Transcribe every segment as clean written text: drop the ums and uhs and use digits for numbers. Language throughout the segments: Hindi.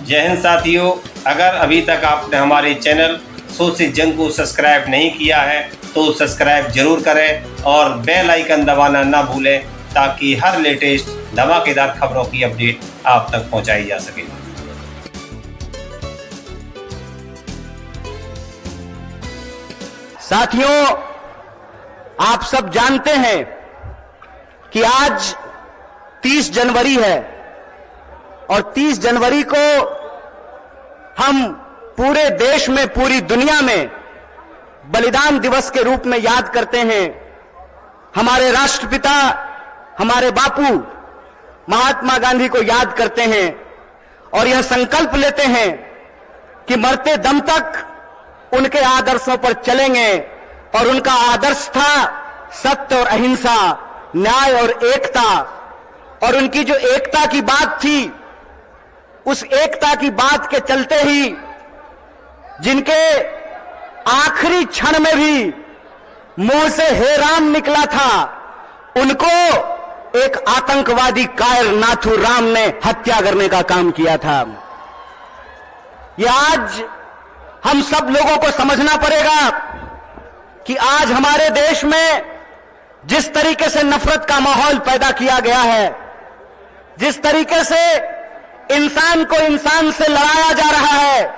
जय हिंद साथियों, अगर अभी तक आपने हमारे चैनल सोच से जंग को सब्सक्राइब नहीं किया है तो सब्सक्राइब जरूर करें और बेल आइकन दबाना ना भूलें ताकि हर लेटेस्ट धमाकेदार खबरों की अपडेट आप तक पहुंचाई जा सके। साथियों, आप सब जानते हैं कि आज 30 जनवरी है और 30 जनवरी को हम पूरे देश में, पूरी दुनिया में बलिदान दिवस के रूप में याद करते हैं। हमारे राष्ट्रपिता, हमारे बापू महात्मा गांधी को याद करते हैं और यह संकल्प लेते हैं कि मरते दम तक उनके आदर्शों पर चलेंगे। और उनका आदर्श था सत्य और अहिंसा, न्याय और एकता। और उनकी जो एकता की बात थी, उस एकता की बात के चलते ही जिनके आखिरी क्षण में भी मुंह से हे राम निकला था, उनको एक आतंकवादी कायर नाथू राम ने हत्या करने का काम किया था। यह आज हम सब लोगों को समझना पड़ेगा कि आज हमारे देश में जिस तरीके से नफरत का माहौल पैदा किया गया है, जिस तरीके से इंसान को इंसान से लड़ाया जा रहा है,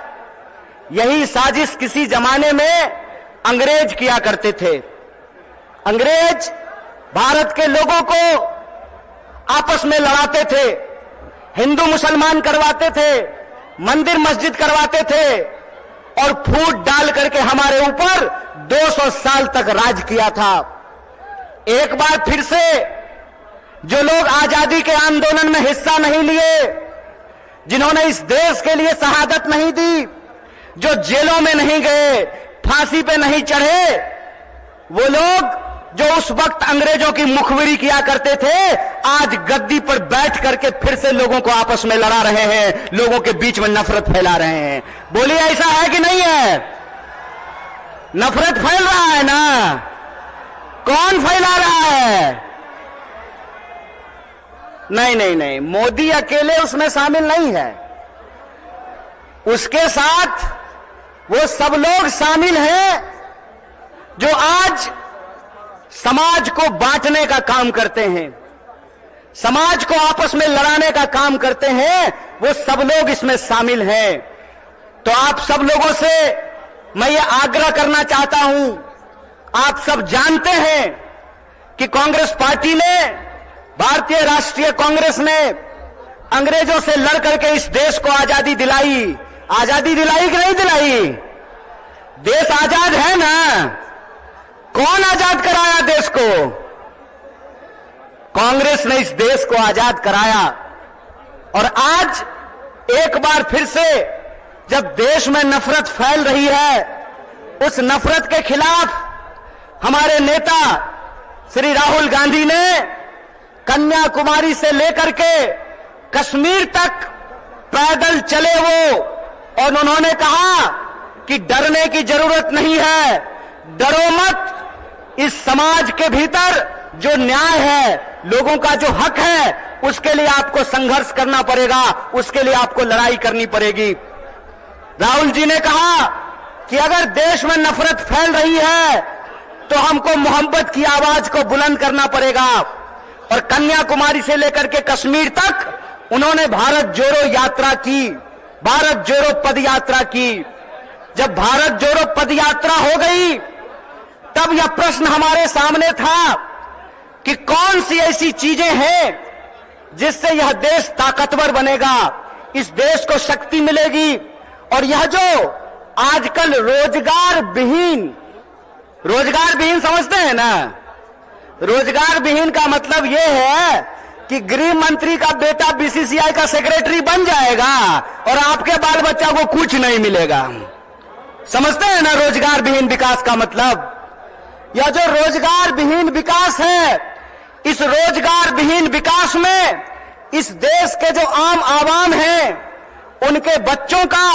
यही साजिश किसी जमाने में अंग्रेज किया करते थे। अंग्रेज भारत के लोगों को आपस में लड़ाते थे, हिंदू मुसलमान करवाते थे, मंदिर मस्जिद करवाते थे और फूट डाल करके हमारे ऊपर 200 साल तक राज किया था। एक बार फिर से जो लोग आजादी के आंदोलन में हिस्सा नहीं लिए, जिन्होंने इस देश के लिए शहादत नहीं दी, जो जेलों में नहीं गए, फांसी पे नहीं चढ़े, वो लोग जो उस वक्त अंग्रेजों की मुखबिरी किया करते थे, आज गद्दी पर बैठ करके फिर से लोगों को आपस में लड़ा रहे हैं, लोगों के बीच में नफरत फैला रहे हैं। बोलिए, ऐसा है कि नहीं है? नफरत फैल रहा है ना? कौन फैला रहा है? नहीं नहीं नहीं, मोदी अकेले उसमें शामिल नहीं है, उसके साथ वो सब लोग शामिल हैं जो आज समाज को बांटने का काम करते हैं, समाज को आपस में लड़ाने का काम करते हैं। वो सब लोग इसमें शामिल हैं। तो आप सब लोगों से मैं ये आग्रह करना चाहता हूं, आप सब जानते हैं कि कांग्रेस पार्टी ने, भारतीय राष्ट्रीय कांग्रेस ने अंग्रेजों से लड़ करके इस देश को आजादी दिलाई। आजादी दिलाई कि नहीं दिलाई? देश आजाद है ना? कौन आजाद कराया देश को? कांग्रेस ने इस देश को आजाद कराया। और आज एक बार फिर से जब देश में नफरत फैल रही है, उस नफरत के खिलाफ हमारे नेता श्री राहुल गांधी ने कन्याकुमारी से लेकर के कश्मीर तक पैदल चले वो, और उन्होंने कहा कि डरने की जरूरत नहीं है, डरो मत। इस समाज के भीतर जो न्याय है, लोगों का जो हक है, उसके लिए आपको संघर्ष करना पड़ेगा, उसके लिए आपको लड़ाई करनी पड़ेगी। राहुल जी ने कहा कि अगर देश में नफरत फैल रही है तो हमको मोहब्बत की आवाज को बुलंद करना पड़ेगा। और कन्याकुमारी से लेकर के कश्मीर तक उन्होंने भारत जोड़ो यात्रा की, भारत जोड़ो पद यात्रा की। जब भारत जोड़ो पद यात्रा हो गई, तब यह प्रश्न हमारे सामने था कि कौन सी ऐसी चीजें हैं जिससे यह देश ताकतवर बनेगा, इस देश को शक्ति मिलेगी। और यह जो आजकल रोजगार विहीन समझते हैं ना? रोजगार विहीन का मतलब यह है कि गृह मंत्री का बेटा बीसीसीआई का सेक्रेटरी बन जाएगा और आपके बाल बच्चा को कुछ नहीं मिलेगा। समझते हैं ना रोजगार विहीन विकास का मतलब? यह जो रोजगार विहीन विकास है, इस रोजगार विहीन विकास में इस देश के जो आम आवाम हैं, उनके बच्चों का,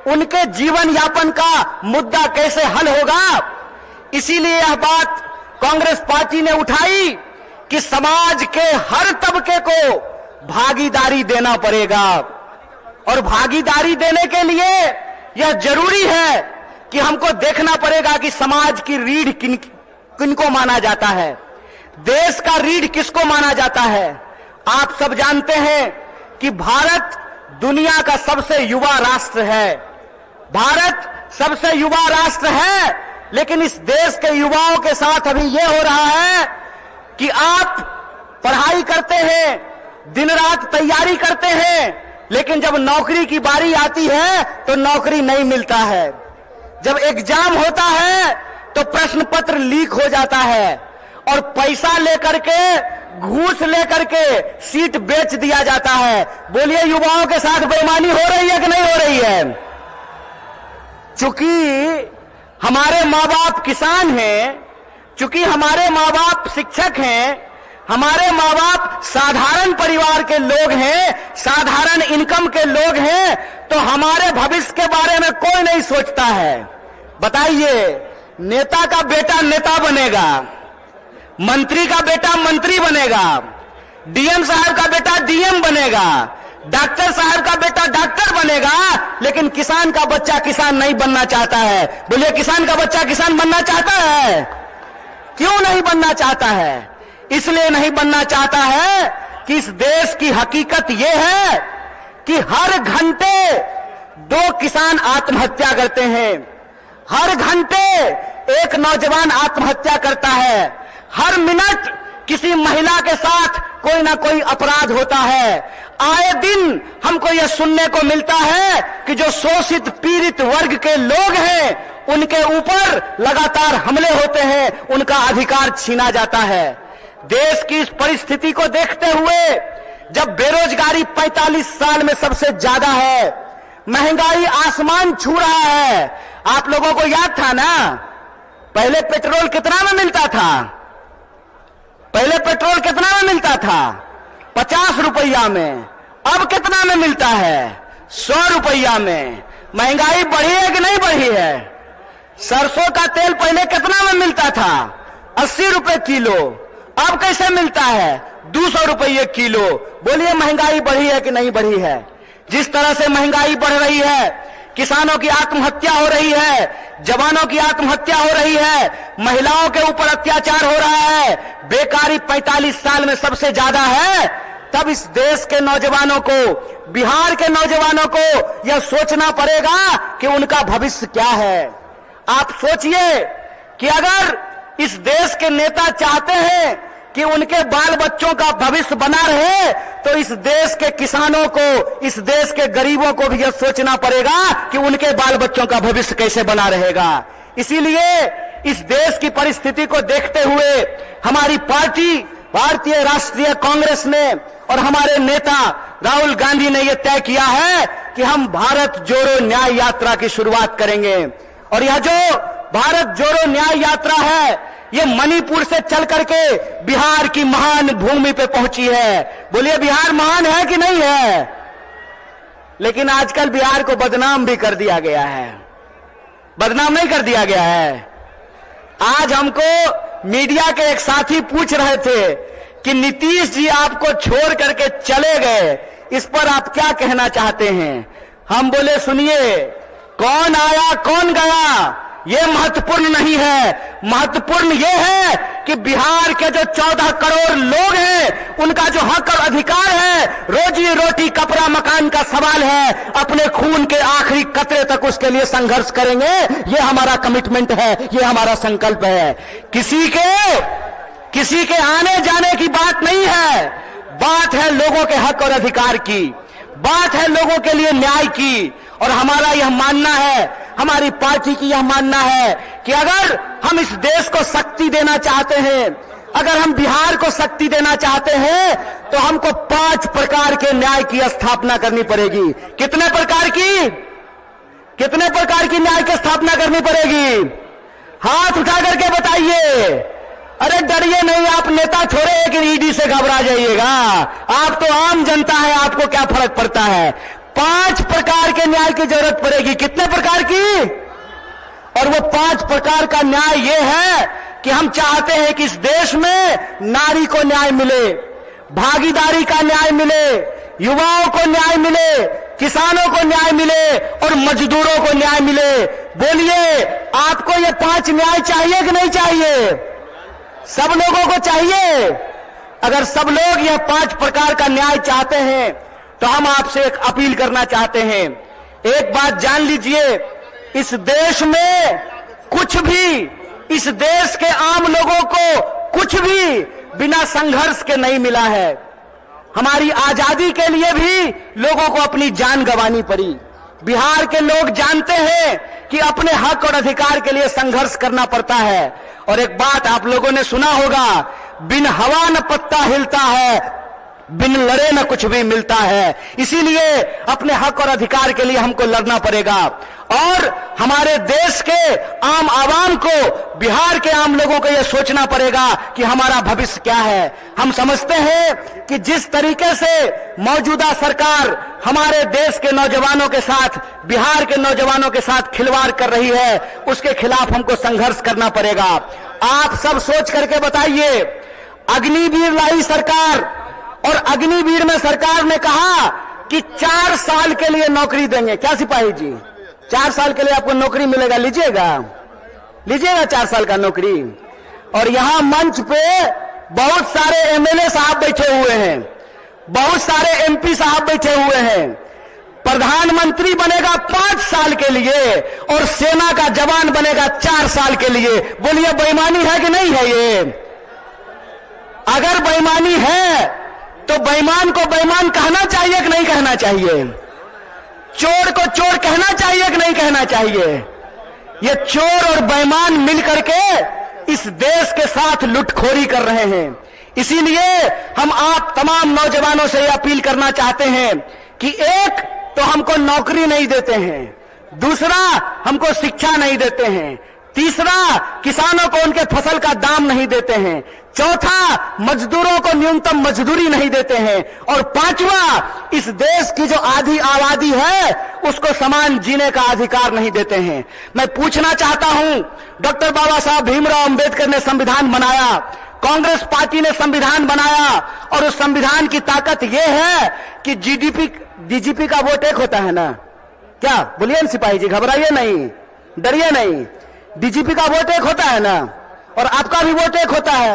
उनके जीवन यापन का मुद्दा कैसे हल होगा। इसीलिए यह बात कांग्रेस पार्टी ने उठाई कि समाज के हर तबके को भागीदारी देना पड़ेगा। और भागीदारी देने के लिए यह जरूरी है कि हमको देखना पड़ेगा कि समाज की रीढ़ किनको माना जाता है, देश का रीढ़ किसको माना जाता है। आप सब जानते हैं कि भारत दुनिया का सबसे युवा राष्ट्र है। भारत सबसे युवा राष्ट्र है, लेकिन इस देश के युवाओं के साथ अभी यह हो रहा है कि आप पढ़ाई करते हैं, दिन रात तैयारी करते हैं, लेकिन जब नौकरी की बारी आती है तो नौकरी नहीं मिलता है। जब एग्जाम होता है तो प्रश्न पत्र लीक हो जाता है और पैसा लेकर के, घूस लेकर के सीट बेच दिया जाता है। बोलिए, युवाओं के साथ बेईमानी हो रही है कि नहीं हो रही है? चूंकि हमारे माँ बाप किसान हैं, चूंकि हमारे माँ बाप शिक्षक हैं, हमारे माँ बाप साधारण परिवार के लोग हैं, साधारण इनकम के लोग हैं, तो हमारे भविष्य के बारे में कोई नहीं सोचता है। बताइए, नेता का बेटा नेता बनेगा, मंत्री का बेटा मंत्री बनेगा, डीएम साहब का बेटा डीएम बनेगा, डॉक्टर साहब का बेटा डॉक्टर बनेगा, लेकिन किसान का बच्चा किसान नहीं बनना चाहता है। बोलिए, किसान का बच्चा किसान बनना चाहता है? क्यों नहीं बनना चाहता है? इसलिए नहीं बनना चाहता है कि इस देश की हकीकत यह है कि हर घंटे 2 किसान आत्महत्या करते हैं, हर घंटे एक नौजवान आत्महत्या करता है, हर मिनट किसी महिला के साथ कोई ना कोई अपराध होता है। आए दिन हमको यह सुनने को मिलता है कि जो शोषित पीड़ित वर्ग के लोग हैं उनके ऊपर लगातार हमले होते हैं, उनका अधिकार छीना जाता है। देश की इस परिस्थिति को देखते हुए, जब बेरोजगारी 45 साल में सबसे ज्यादा है, महंगाई आसमान छू रहा है। आप लोगों को याद था ना, पहले पेट्रोल कितना में मिलता था? पहले पेट्रोल कितना में मिलता था? 50 रुपया में। अब कितना में मिलता है? 100 रुपया में। महंगाई बढ़ी है कि नहीं बढ़ी है? सरसों का तेल पहले कितना में मिलता था? 80 रुपए किलो। अब कैसे मिलता है? 200 रुपये किलो। बोलिए, महंगाई बढ़ी है कि नहीं बढ़ी है? जिस तरह से महंगाई बढ़ रही है, किसानों की आत्महत्या हो रही है, जवानों की आत्महत्या हो रही है, महिलाओं के ऊपर अत्याचार हो रहा है, बेकारी 45 साल में सबसे ज्यादा है, तब इस देश के नौजवानों को, बिहार के नौजवानों को यह सोचना पड़ेगा कि उनका भविष्य क्या है। आप सोचिए कि अगर इस देश के नेता चाहते हैं कि उनके बाल बच्चों का भविष्य बना रहे, तो इस देश के किसानों को, इस देश के गरीबों को भी यह सोचना पड़ेगा कि उनके बाल बच्चों का भविष्य कैसे बना रहेगा। इसीलिए इस देश की परिस्थिति को देखते हुए हमारी पार्टी भारतीय राष्ट्रीय कांग्रेस ने और हमारे नेता राहुल गांधी ने यह तय किया है कि हम भारत जोड़ो न्याय यात्रा की शुरुआत करेंगे। और यह जो भारत जोड़ो न्याय यात्रा है, ये मणिपुर से चल करके बिहार की महान भूमि पे पहुंची है। बोलिए, बिहार महान है कि नहीं है? लेकिन आजकल बिहार को बदनाम भी कर दिया गया है। बदनाम नहीं कर दिया गया है। आज हमको मीडिया के एक साथी पूछ रहे थे कि नीतीश जी आपको छोड़ करके चले गए, इस पर आप क्या कहना चाहते हैं? हम बोले, सुनिए, कौन आया कौन गया ये महत्वपूर्ण नहीं है। महत्वपूर्ण ये है कि बिहार के जो 14 करोड़ लोग हैं, उनका जो हक और अधिकार है, रोजी रोटी कपड़ा मकान का सवाल है, अपने खून के आखिरी कतरे तक उसके लिए संघर्ष करेंगे। ये हमारा कमिटमेंट है, ये हमारा संकल्प है। किसी के आने जाने की बात नहीं है, बात है लोगों के हक और अधिकार की, बात है लोगों के लिए न्याय की। और हमारा यह मानना है, हमारी पार्टी की यह मानना है कि अगर हम इस देश को शक्ति देना चाहते हैं, अगर हम बिहार को शक्ति देना चाहते हैं, तो हमको 5 प्रकार के न्याय की स्थापना करनी पड़ेगी। कितने प्रकार की? कितने प्रकार की न्याय की स्थापना करनी पड़ेगी? हाथ उठा करके बताइए। अरे डरिए नहीं, आप नेता थोड़े कि ईडी से घबरा जाइएगा। आप तो आम जनता है, आपको क्या फर्क पड़ता है? 5 प्रकार के न्याय की जरूरत पड़ेगी। कितने प्रकार की? और वो 5 प्रकार का न्याय ये है कि हम चाहते हैं कि इस देश में नारी को न्याय मिले, भागीदारी का न्याय मिले, युवाओं को न्याय मिले, किसानों को न्याय मिले और मजदूरों को न्याय मिले। बोलिए, आपको ये 5 न्याय चाहिए कि नहीं चाहिए? सब लोगों को चाहिए। अगर सब लोग यह 5 प्रकार का न्याय चाहते हैं तो हम आपसे एक अपील करना चाहते हैं। एक बात जान लीजिए, इस देश में कुछ भी, इस देश के आम लोगों को कुछ भी बिना संघर्ष के नहीं मिला है। हमारी आजादी के लिए भी लोगों को अपनी जान गंवानी पड़ी। बिहार के लोग जानते हैं कि अपने हक और अधिकार के लिए संघर्ष करना पड़ता है। और एक बात आप लोगों ने सुना होगा, बिन हवा न पत्ता हिलता है, बिन लड़े न कुछ भी मिलता है। इसीलिए अपने हक और अधिकार के लिए हमको लड़ना पड़ेगा और हमारे देश के आम आवाम को, बिहार के आम लोगों को यह सोचना पड़ेगा कि हमारा भविष्य क्या है। हम समझते हैं कि जिस तरीके से मौजूदा सरकार हमारे देश के नौजवानों के साथ, बिहार के नौजवानों के साथ खिलवाड़ कर रही है, उसके खिलाफ हमको संघर्ष करना पड़ेगा। आप सब सोच करके बताइए, अग्निवीर लाई सरकार और अग्निवीर में सरकार ने कहा कि 4 साल के लिए नौकरी देंगे। क्या सिपाही जी, 4 साल के लिए आपको नौकरी मिलेगा, लीजिएगा 4 साल का नौकरी। और यहां मंच पे बहुत सारे एमएलए साहब बैठे हुए हैं, बहुत सारे एमपी साहब बैठे हुए हैं। प्रधानमंत्री बनेगा 5 साल के लिए और सेना का जवान बनेगा 4 साल के लिए। बोलिए, बेईमानी है कि नहीं है? ये अगर बेईमानी है तो बेईमान को बेईमान कहना चाहिए कि नहीं कहना चाहिए? चोर को चोर कहना चाहिए कि नहीं कहना चाहिए? ये चोर और बेईमान मिलकर के इस देश के साथ लुटखोरी कर रहे हैं। इसीलिए हम आप तमाम नौजवानों से यह अपील करना चाहते हैं कि एक तो हमको नौकरी नहीं देते हैं, दूसरा हमको शिक्षा नहीं देते हैं, तीसरा किसानों को उनके फसल का दाम नहीं देते हैं, चौथा मजदूरों को न्यूनतम मजदूरी नहीं देते हैं, और पांचवा इस देश की जो आधी आबादी है उसको समान जीने का अधिकार नहीं देते हैं। मैं पूछना चाहता हूं, डॉक्टर बाबा साहब भीमराव अंबेडकर ने संविधान बनाया, कांग्रेस पार्टी ने संविधान बनाया, और उस संविधान की ताकत यह है कि डीजीपी का वोट एक होता है ना? क्या बोलिए न सिपाही जी, घबराइए नहीं, डरिए नहीं। डीजीपी का वोट एक होता है ना, और आपका भी वोट एक होता है,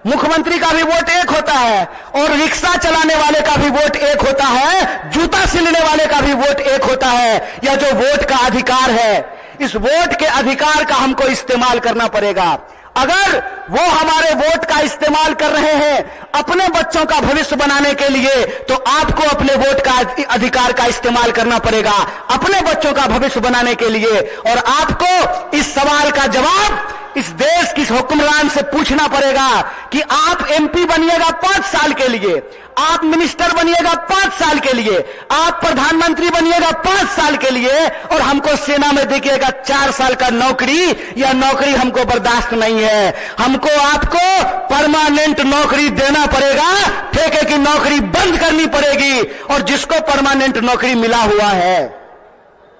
मुख्यमंत्री का भी वोट एक होता है, और रिक्शा चलाने वाले का भी वोट एक होता है, जूता सिलने वाले का भी वोट एक होता है। यह जो वोट का अधिकार है, इस वोट के अधिकार का हमको इस्तेमाल करना पड़ेगा। अगर वो हमारे वोट का इस्तेमाल कर रहे हैं अपने बच्चों का भविष्य बनाने के लिए, तो आपको अपने वोट का अधिकार का इस्तेमाल करना पड़ेगा अपने बच्चों का भविष्य बनाने के लिए। और आपको इस सवाल का जवाब इस देश की हुक्मरान से पूछना पड़ेगा कि आप एमपी बनिएगा 5 साल के लिए, आप मिनिस्टर बनिएगा 5 साल के लिए, आप प्रधानमंत्री बनिएगा 5 साल के लिए, और हमको सेना में देखिएगा 4 साल का नौकरी। यह नौकरी हमको बर्दाश्त नहीं है। हमको आपको परमानेंट नौकरी देना पड़ेगा, ठेके की नौकरी बंद करनी पड़ेगी। और जिसको परमानेंट नौकरी मिला हुआ है,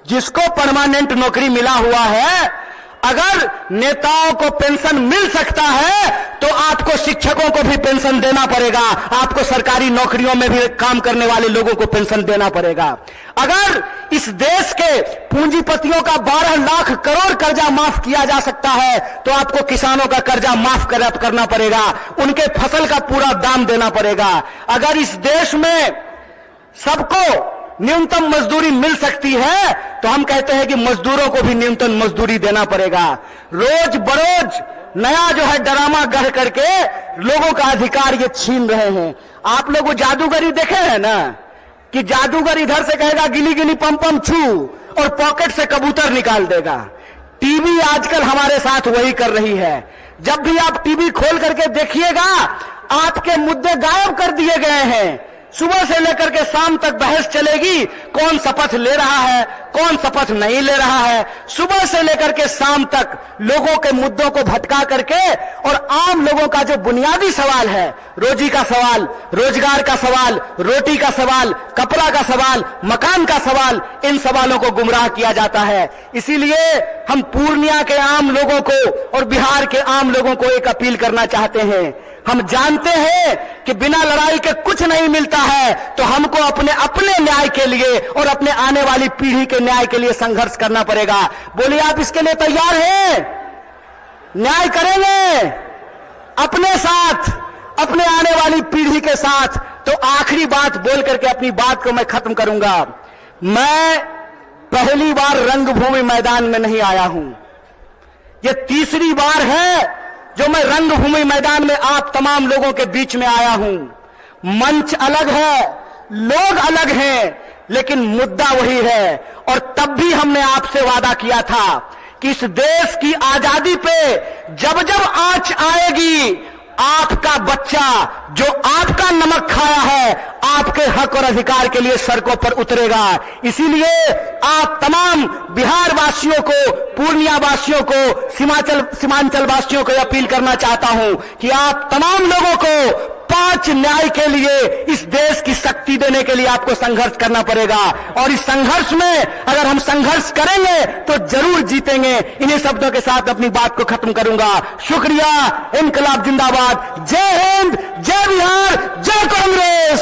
जिसको परमानेंट नौकरी मिला हुआ है, अगर नेताओं को पेंशन मिल सकता है तो आपको शिक्षकों को भी पेंशन देना पड़ेगा, आपको सरकारी नौकरियों में भी काम करने वाले लोगों को पेंशन देना पड़ेगा। अगर इस देश के पूंजीपतियों का 12 लाख करोड़ कर्जा माफ किया जा सकता है तो आपको किसानों का कर्जा माफ करना पड़ेगा, उनके फसल का पूरा दाम देना पड़ेगा। अगर इस देश में सबको न्यूनतम मजदूरी मिल सकती है तो हम कहते हैं कि मजदूरों को भी न्यूनतम मजदूरी देना पड़ेगा। रोज बरोज नया जो है ड्रामा गढ़ करके लोगों का अधिकार ये छीन रहे हैं। आप लोग वो जादूगरी देखे हैं ना, कि जादूगर इधर से कहेगा गिली गिली पम पम छू और पॉकेट से कबूतर निकाल देगा। टीवी आजकल हमारे साथ वही कर रही है। जब भी आप टीवी खोल करके देखिएगा, आपके मुद्दे गायब कर दिए गए हैं। सुबह से लेकर के शाम तक बहस चलेगी, कौन शपथ ले रहा है, कौन शपथ नहीं ले रहा है। सुबह से लेकर के शाम तक लोगों के मुद्दों को भटका करके और आम लोगों का जो बुनियादी सवाल है, रोजी का सवाल, रोजगार का सवाल, रोटी का सवाल, कपड़ा का सवाल, मकान का सवाल, इन सवालों को गुमराह किया जाता है। इसीलिए हम पूर्णिया के आम लोगों को और बिहार के आम लोगों को एक अपील करना चाहते हैं, हम जानते हैं कि बिना लड़ाई के कुछ नहीं मिलता है, तो हमको अपने अपने न्याय के लिए और अपने आने वाली पीढ़ी के न्याय के लिए संघर्ष करना पड़ेगा। बोलिए, आप इसके लिए तैयार हैं? न्याय करेंगे अपने साथ, अपने आने वाली पीढ़ी के साथ। तो आखिरी बात बोल करके अपनी बात को मैं खत्म करूंगा। मैं पहली बार रंगभूमि मैदान में नहीं आया हूं, यह तीसरी बार है जो मैं रंगभूमि मैदान में आप तमाम लोगों के बीच में आया हूं। मंच अलग है, लोग अलग हैं, लेकिन मुद्दा वही है। और तब भी हमने आपसे वादा किया था कि इस देश की आजादी पे जब जब आंच आएगी, आपका बच्चा जो आपका नमक खाया है, आपके हक और अधिकार के लिए सड़कों पर उतरेगा। इसीलिए आप तमाम बिहार वासियों को, पूर्णिया वासियों को, सीमांचल वासियों को अपील करना चाहता हूं कि आप तमाम लोगों को 5 न्याय के लिए, इस देश की शक्ति देने के लिए आपको संघर्ष करना पड़ेगा। और इस संघर्ष में अगर हम संघर्ष करेंगे तो जरूर जीतेंगे। इन्हीं शब्दों के साथ अपनी बात को खत्म करूंगा। शुक्रिया। इनकलाब जिंदाबाद। जय हिंद, जय बिहार, जय कांग्रेस।